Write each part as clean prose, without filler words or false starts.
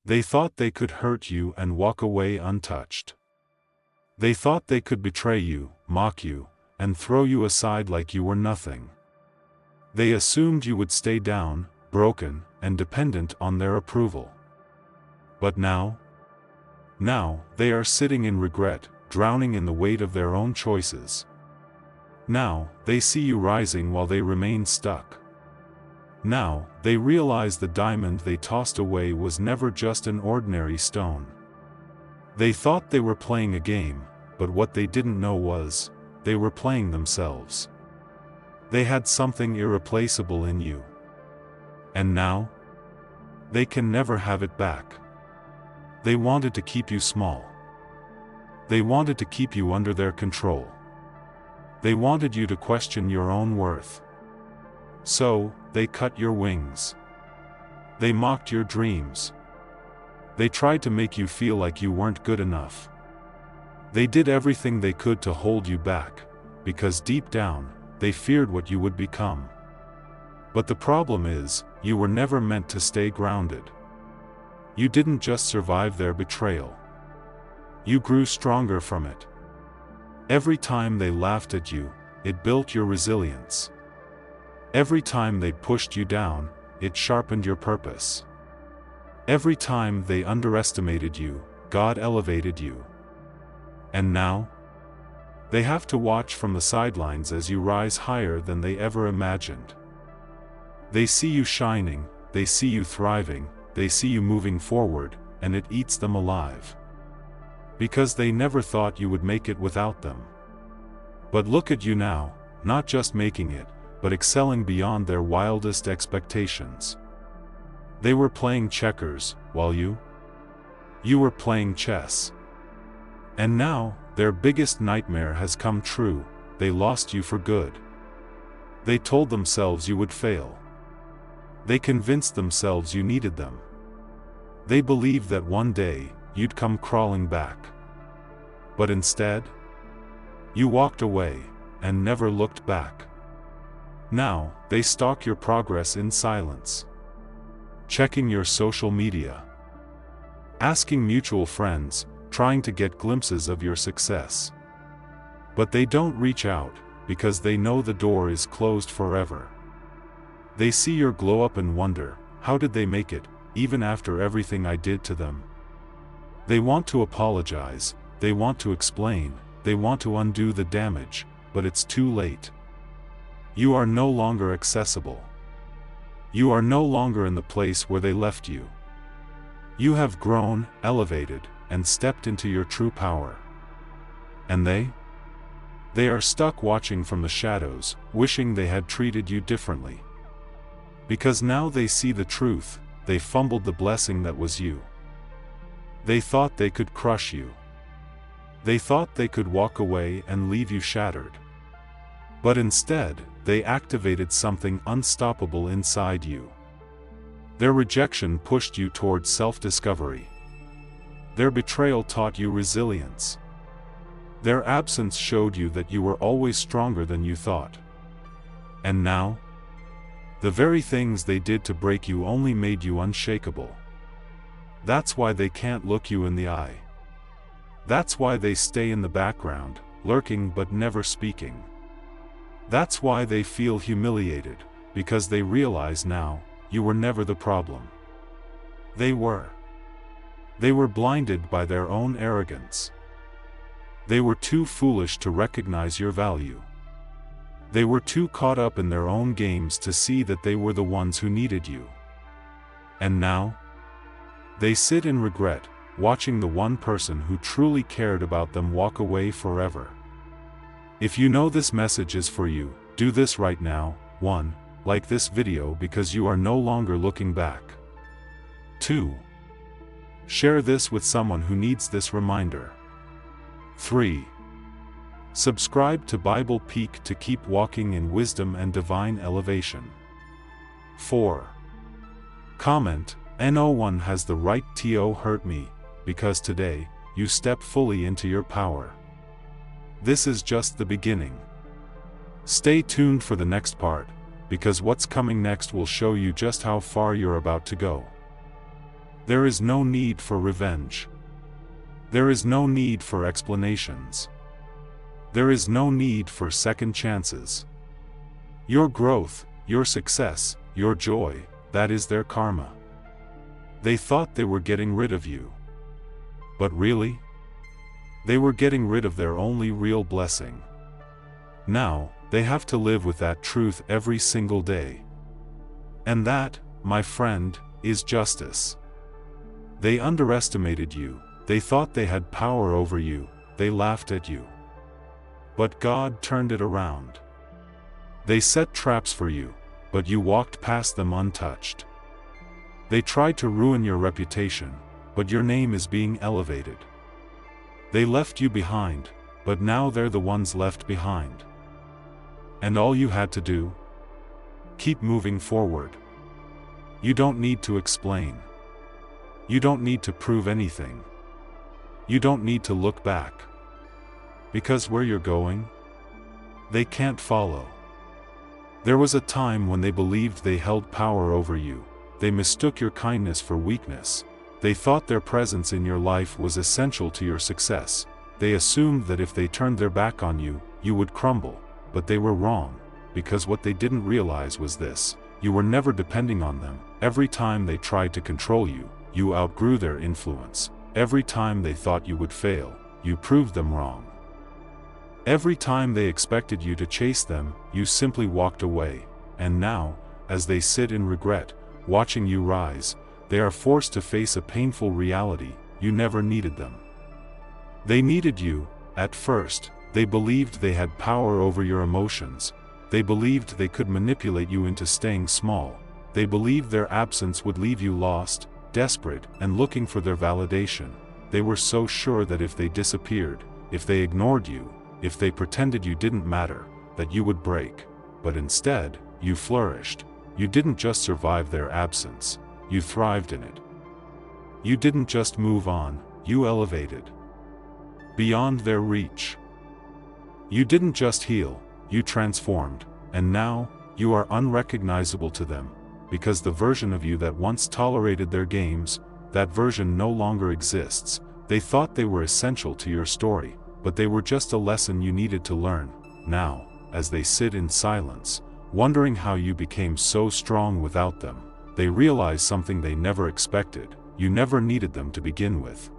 They thought they could hurt you and walk away untouched. They thought they could betray you, mock you, and throw you aside like you were nothing. They assumed you would stay down, broken, and dependent on their approval. But now they are sitting in regret, drowning in the weight of their own choices. Now, they see you rising while they remain stuck. Now, they realize the diamond they tossed away was never just an ordinary stone. They thought they were playing a game, but what they didn't know was, they were playing themselves. They had something irreplaceable in you. And now, they can never have it back. They wanted to keep you small. They wanted to keep you under their control. They wanted you to question your own worth. So, they cut your wings. They mocked your dreams. They tried to make you feel like you weren't good enough. They did everything they could to hold you back, because deep down, they feared what you would become. But the problem is, you were never meant to stay grounded. You didn't just survive their betrayal. You grew stronger from it. Every time they laughed at you, it built your resilience. Every time they pushed you down, it sharpened your purpose. Every time they underestimated you, God elevated you. And now, they have to watch from the sidelines as you rise higher than they ever imagined. They see you shining, they see you thriving, they see you moving forward, and it eats them alive. Because they never thought you would make it without them. But look at you now, not just making it, but excelling beyond their wildest expectations. They were playing checkers, while you were playing chess. And now, their biggest nightmare has come true, they lost you for good. They told themselves you would fail. They convinced themselves you needed them. They believed that one day, you'd come crawling back. But instead, you walked away, and never looked back. Now, they stalk your progress in silence. Checking your social media. Asking mutual friends, trying to get glimpses of your success. But they don't reach out, because they know the door is closed forever. They see your glow up and wonder, how did they make it, even after everything I did to them? They want to apologize, they want to explain, they want to undo the damage, but it's too late. You are no longer accessible. You are no longer in the place where they left you. You have grown, elevated, and stepped into your true power. And they are stuck watching from the shadows, wishing they had treated you differently. Because now they see the truth, they fumbled the blessing that was you. They thought they could crush you. They thought they could walk away and leave you shattered. But instead, they activated something unstoppable inside you. Their rejection pushed you towards self-discovery. Their betrayal taught you resilience. Their absence showed you that you were always stronger than you thought. And now, the very things they did to break you only made you unshakable. That's why they can't look you in the eye. That's why they stay in the background, lurking but never speaking. That's why they feel humiliated, because they realize now, you were never the problem. They were blinded by their own arrogance. They were too foolish to recognize your value. They were too caught up in their own games to see that they were the ones who needed you. And now, they sit in regret, watching the one person who truly cared about them walk away forever. If you know this message is for you, do this right now. 1. Like this video because you are no longer looking back. 2. Share this with someone who needs this reminder. 3. Subscribe to Bible Peak to keep walking in wisdom and divine elevation. 4. Comment, "No one has the right to hurt me, because today, you step fully into your power." This is just the beginning. Stay tuned for the next part, because what's coming next will show you just how far you're about to go. There is no need for revenge. There is no need for explanations. There is no need for second chances. Your growth, your success, your joy, that is their karma. They thought they were getting rid of you. But really? They were getting rid of their only real blessing. Now, they have to live with that truth every single day. And that, my friend, is justice. They underestimated you, they thought they had power over you, they laughed at you. But God turned it around. They set traps for you, but you walked past them untouched. They tried to ruin your reputation, but your name is being elevated. They left you behind, but now they're the ones left behind. And all you had to do? Keep moving forward. You don't need to explain. You don't need to prove anything. You don't need to look back. Because where you're going, they can't follow. There was a time when they believed they held power over you. They mistook your kindness for weakness. They thought their presence in your life was essential to your success. They assumed that if they turned their back on you, you would crumble. But they were wrong, because what they didn't realize was this: you were never depending on them. Every time they tried to control you, you outgrew their influence. Every time they thought you would fail, you proved them wrong. Every time they expected you to chase them, you simply walked away. And now, as they sit in regret, watching you rise, they are forced to face a painful reality: you never needed them. They needed you. At first, they believed they had power over your emotions. They believed they could manipulate you into staying small. They believed their absence would leave you lost, desperate, and looking for their validation. They were so sure that if they disappeared, if they ignored you, if they pretended you didn't matter, that you would break. But instead, you flourished. You didn't just survive their absence, you thrived in it. You didn't just move on, you elevated beyond their reach. You didn't just heal, you transformed, and now, you are unrecognizable to them, because the version of you that once tolerated their games, that version no longer exists. They thought they were essential to your story, but they were just a lesson you needed to learn. Now, as they sit in silence, wondering how you became so strong without them, they realize something they never expected: you never needed them to begin with.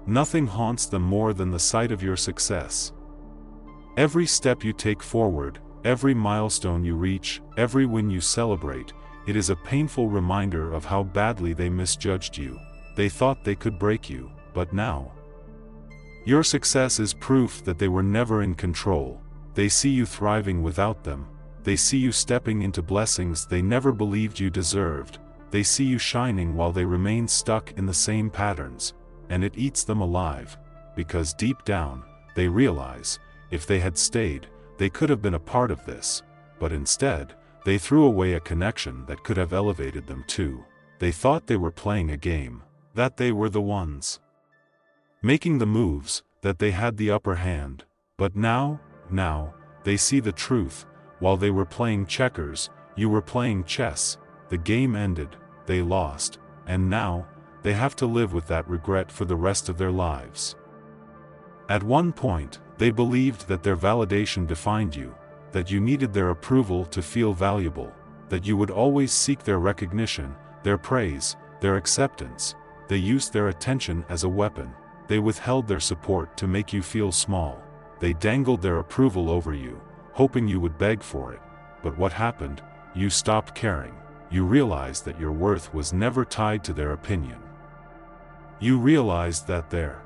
Nothing haunts them more than the sight of your success. Every step you take forward, every milestone you reach, every win you celebrate, it is a painful reminder of how badly they misjudged you. They thought they could break you, but now, your success is proof that they were never in control. They see you thriving without them. They see you stepping into blessings they never believed you deserved. They see you shining while they remain stuck in the same patterns. And it eats them alive, because deep down, they realize, if they had stayed, they could have been a part of this. But instead, they threw away a connection that could have elevated them too. They thought they were playing a game, that they were the ones making the moves, that they had the upper hand. But now, they see the truth. While they were playing checkers, you were playing chess. The game ended, they lost, and now, they have to live with that regret for the rest of their lives. At one point, they believed that their validation defined you, that you needed their approval to feel valuable, that you would always seek their recognition, their praise, their acceptance. They used their attention as a weapon. They withheld their support to make you feel small. They dangled their approval over you, hoping you would beg for it. But what happened? You stopped caring. You realized that your worth was never tied to their opinion. You realized that their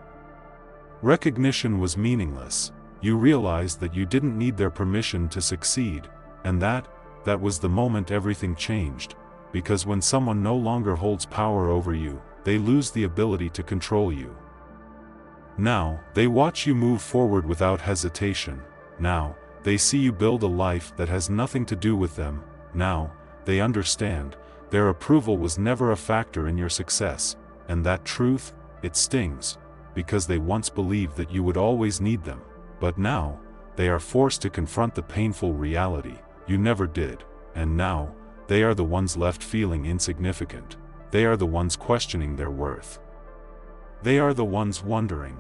recognition was meaningless. You realized that you didn't need their permission to succeed, and that was the moment everything changed. Because when someone no longer holds power over you, they lose the ability to control you. Now, they watch you move forward without hesitation. Now, they see you build a life that has nothing to do with them. Now, they understand, their approval was never a factor in your success. And that truth, it stings, because they once believed that you would always need them. But now, they are forced to confront the painful reality: you never did. And now, they are the ones left feeling insignificant. they are the ones questioning their worth. They are the ones wondering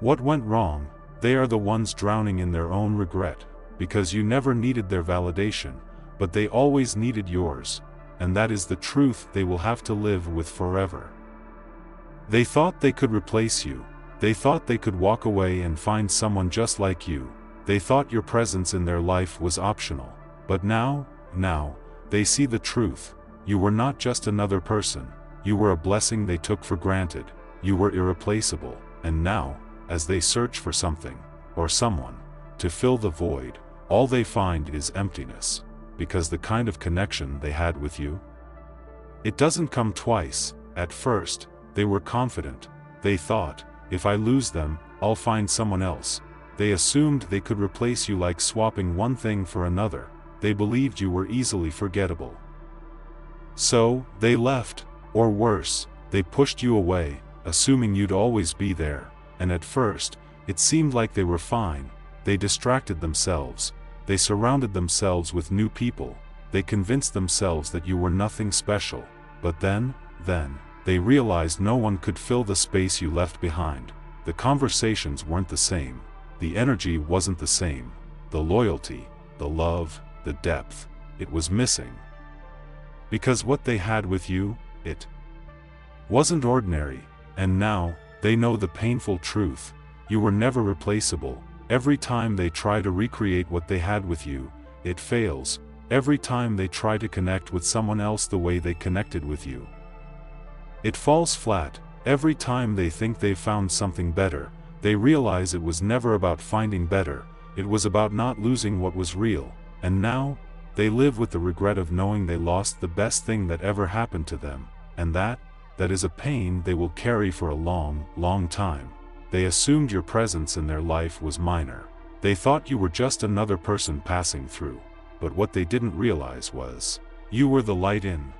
what went wrong. They are the ones drowning in their own regret, because you never needed their validation, but they always needed yours, and that is the truth they will have to live with forever. They thought they could replace you. They thought they could walk away and find someone just like you. They thought your presence in their life was optional. But now, they see the truth. You were not just another person. You were a blessing they took for granted. You were irreplaceable. And now, as they search for something, or someone, to fill the void, all they find is emptiness. Because the kind of connection they had with you, it doesn't come twice. At first, they were confident. They thought, if I lose them, I'll find someone else. They assumed they could replace you like swapping one thing for another. They believed you were easily forgettable. So, they left, or worse, they pushed you away, assuming you'd always be there. And at first, it seemed like they were fine. They distracted themselves. They surrounded themselves with new people. They convinced themselves that you were nothing special. But then, they realized no one could fill the space you left behind. The conversations weren't the same. The energy wasn't the same. The loyalty, the love, the depth, it was missing. Because what they had with you, it wasn't ordinary. And now, they know the painful truth. You were never replaceable. Every time they try to recreate what they had with you, it fails. Every time they try to connect with someone else the way they connected with you, it falls flat. Every time they think they've found something better, they realize it was never about finding better. It was about not losing what was real. And now, they live with the regret of knowing they lost the best thing that ever happened to them. And that is a pain they will carry for a long time. They assumed your presence in their life was minor. They thought you were just another person passing through. But what they didn't realize was, you were the light in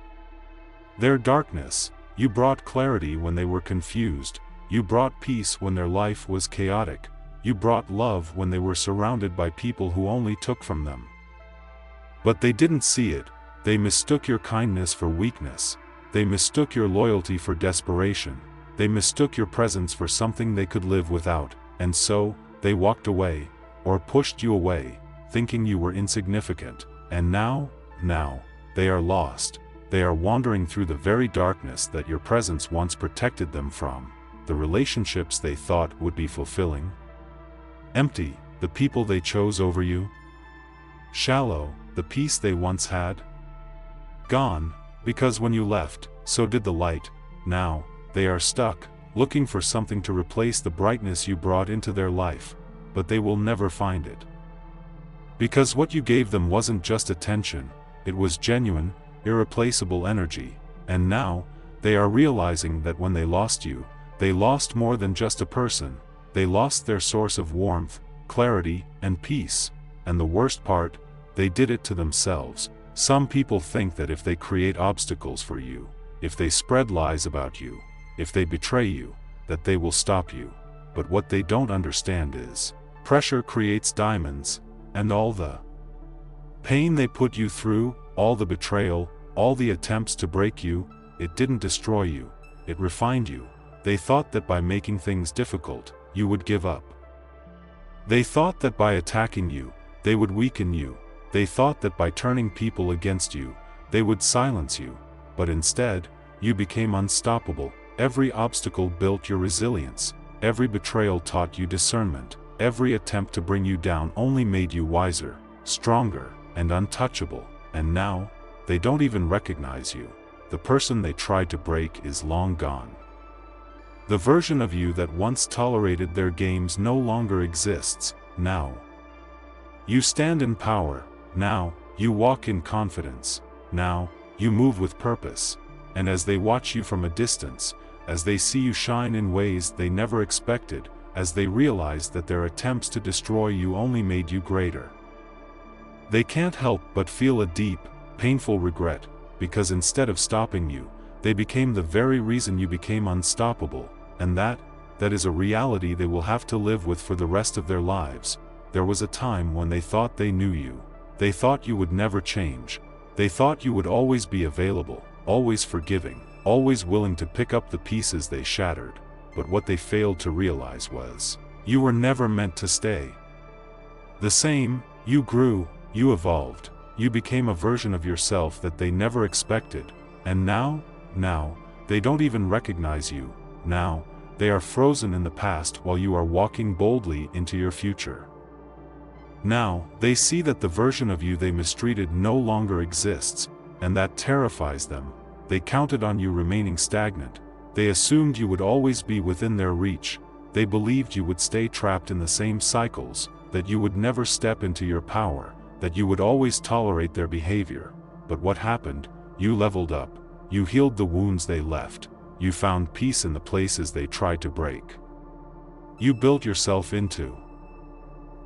their darkness. You brought clarity when they were confused. You brought peace when their life was chaotic. You brought love when they were surrounded by people who only took from them. But they didn't see it. They mistook your kindness for weakness. They mistook your loyalty for desperation. They mistook your presence for something they could live without. And so, they walked away, or pushed you away, thinking you were insignificant. And now, they are lost. They are wandering through the very darkness that your presence once protected them from. The relationships they thought would be fulfilling, empty. The people they chose over you, shallow. The peace they once had, gone. Because when you left, so did the light. Now, they are stuck, looking for something to replace the brightness you brought into their life. But they will never find it. Because what you gave them wasn't just attention, it was genuine, irreplaceable energy. And now, they are realizing that when they lost you, they lost more than just a person. They lost their source of warmth, clarity, and peace. And the worst part, they did it to themselves. Some people think that if they create obstacles for you, if they spread lies about you, if they betray you, that they will stop you. But what they don't understand is, pressure creates diamonds, and all the pain they put you through, all the betrayal, all the attempts to break you, it didn't destroy you, it refined you. They thought that by making things difficult, you would give up. They thought that by attacking you, they would weaken you. They thought that by turning people against you, they would silence you. But instead, you became unstoppable. Every obstacle built your resilience. Every betrayal taught you discernment. Every attempt to bring you down only made you wiser, stronger, and untouchable. And now, they don't even recognize you. The person they tried to break is long gone. The version of you that once tolerated their games no longer exists. Now, you stand in power. Now, you walk in confidence. Now, you move with purpose. And as they watch you from a distance, as they see you shine in ways they never expected, as they realize that their attempts to destroy you only made you greater, they can't help but feel a deep, painful regret, because instead of stopping you, they became the very reason you became unstoppable. And that is a reality they will have to live with for the rest of their lives. There was a time when they thought they knew you. They thought you would never change. They thought you would always be available. always forgiving, always willing to pick up the pieces they shattered. But what they failed to realize was, you were never meant to stay the same. You grew, you evolved, you became a version of yourself that they never expected, and now, they don't even recognize you. Now, they are frozen in the past while you are walking boldly into your future. Now, they see that the version of you they mistreated no longer exists, and that terrifies them. They counted on you remaining stagnant. They assumed you would always be within their reach. They believed you would stay trapped in the same cycles, that you would never step into your power, that you would always tolerate their behavior. But what happened? You leveled up. You healed the wounds they left. You found peace in the places they tried to break. You built yourself into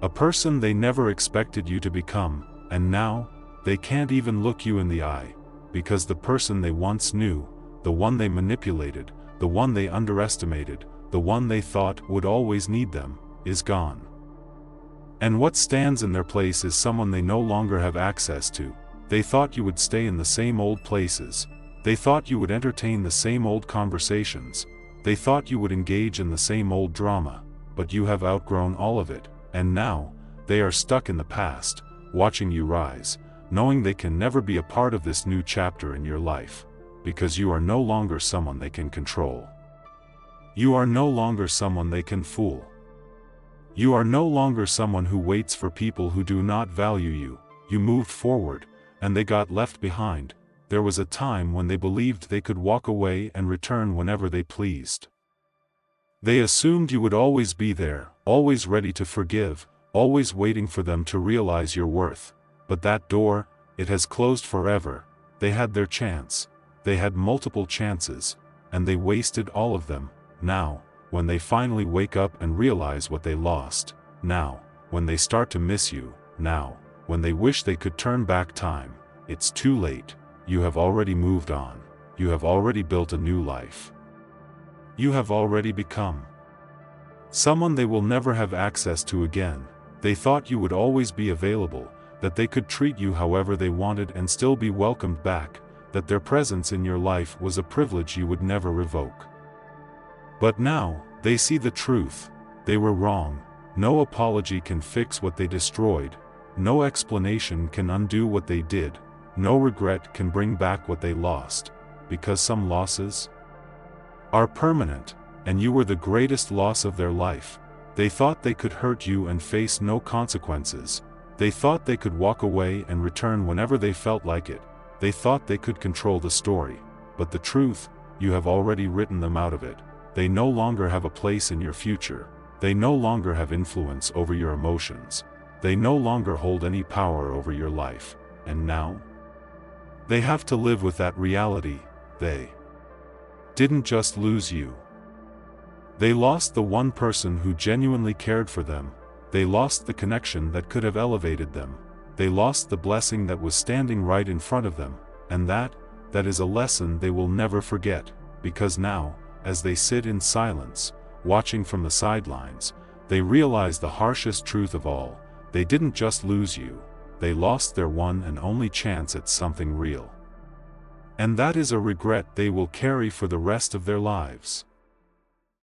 a person they never expected you to become, and now, they can't even look you in the eye, because the person they once knew, the one they manipulated, the one they underestimated, the one they thought would always need them, is gone. And what stands in their place is someone they no longer have access to. They thought you would stay in the same old places. They thought you would entertain the same old conversations. They thought you would engage in the same old drama, but you have outgrown all of it, and now, they are stuck in the past, watching you rise, knowing they can never be a part of this new chapter in your life, because you are no longer someone they can control. You are no longer someone they can fool. You are no longer someone who waits for people who do not value you. You moved forward, and they got left behind. There was a time when they believed they could walk away and return whenever they pleased. They assumed you would always be there, always ready to forgive, always waiting for them to realize your worth. But that door, it has closed forever. They had their chance. They had multiple chances, and they wasted all of them. Now, when they finally wake up and realize what they lost, now, when they start to miss you, now, when they wish they could turn back time, it's too late. You have already moved on. You have already built a new life. You have already become someone they will never have access to again. They thought you would always be available, that they could treat you however they wanted and still be welcomed back, that their presence in your life was a privilege you would never revoke. But now, they see the truth. They were wrong. No apology can fix what they destroyed. No explanation can undo what they did. No regret can bring back what they lost, because some losses are permanent, and you were the greatest loss of their life. They thought they could hurt you and face no consequences. They thought they could walk away and return whenever they felt like it. They thought they could control the story. But the truth, you have already written them out of it. They no longer have a place in your future. They no longer have influence over your emotions. They no longer hold any power over your life. And now, they have to live with that reality. They didn't just lose you. They lost the one person who genuinely cared for them. They lost the connection that could have elevated them. They lost the blessing that was standing right in front of them, and that is a lesson they will never forget, because now, as they sit in silence, watching from the sidelines, they realize the harshest truth of all. They didn't just lose you. They lost their one and only chance at something real. And that is a regret they will carry for the rest of their lives.